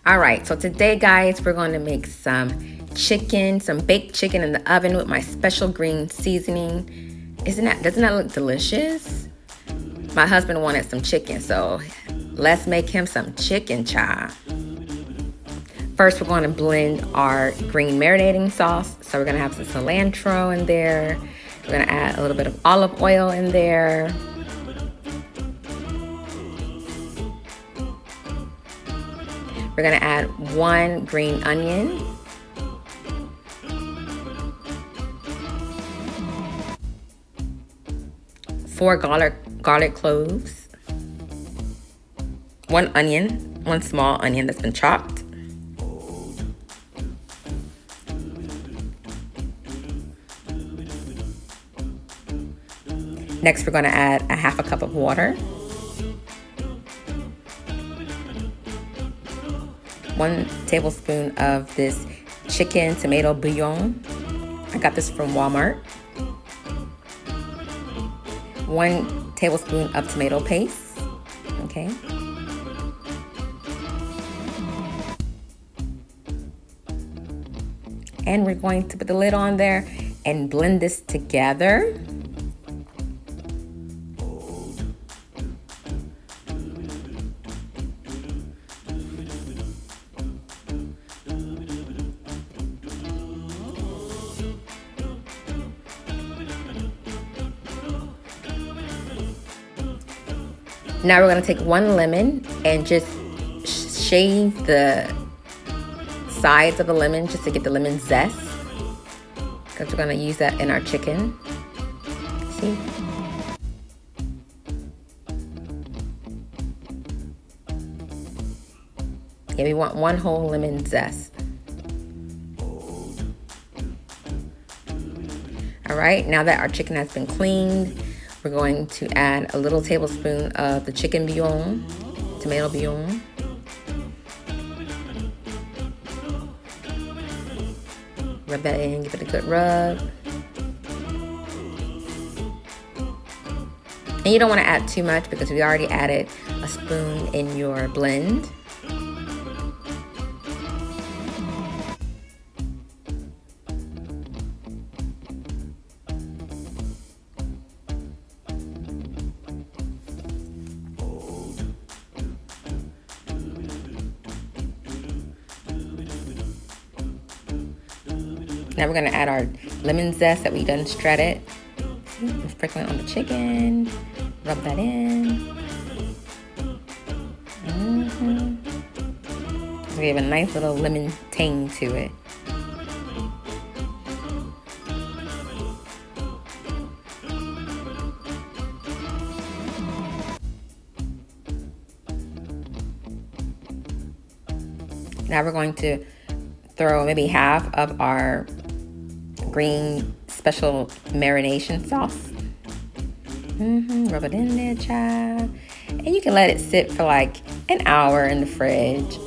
All right, so today, guys, we're going to make some chicken, some baked chicken in the oven with my special green seasoning. Doesn't that look delicious? My husband wanted some chicken, so let's make him some chicken chop. First, we're going to blend our green marinating sauce. So we're going to have some cilantro in there. We're going to add a little bit of olive oil in there. We're going to add 1 green onion. Four garlic cloves. 1 onion, 1 small onion that's been chopped. Next, we're going to add a 1/2 cup of water. 1 tablespoon of this chicken tomato bouillon. I got this from Walmart. 1 tablespoon of tomato paste. Okay. And we're going to put the lid on there and blend this together. Now we're going to take 1 lemon and just shave the sides of the lemon just to get the lemon zest, because we're going to use that in our chicken. See? Yeah, we want 1 whole lemon zest. All right, now that our chicken has been cleaned, we're going to add a little tablespoon of the chicken bouillon, tomato bouillon. Rub that in, give it a good rub. And you don't want to add too much because we already added a spoon in your blend. Now we're gonna add our lemon zest that we done shredded. And sprinkle it on the chicken. Rub that in. So we have a nice little lemon tang to it. Now we're going to throw maybe half of our green special marination sauce. Rub it in there, child. And you can let it sit for like an hour in the fridge.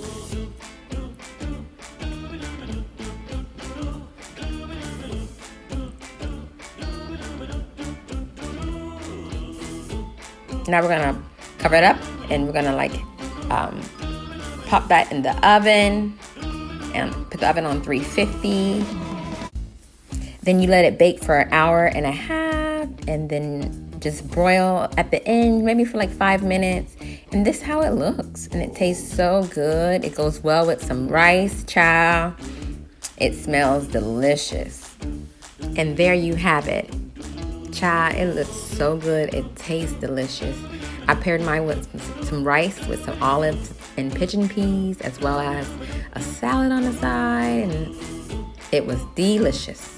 Now we're gonna cover it up and we're gonna like pop that in the oven and put the oven on 350. Then you let it bake for 1.5 hours and then just broil at the end, maybe for like 5 minutes. And this is how it looks. And it tastes so good. It goes well with some rice, child. It smells delicious. And there you have it. Child, it looks so good. It tastes delicious. I paired mine with some rice with some olives and pigeon peas, as well as a salad on the side. And it was delicious.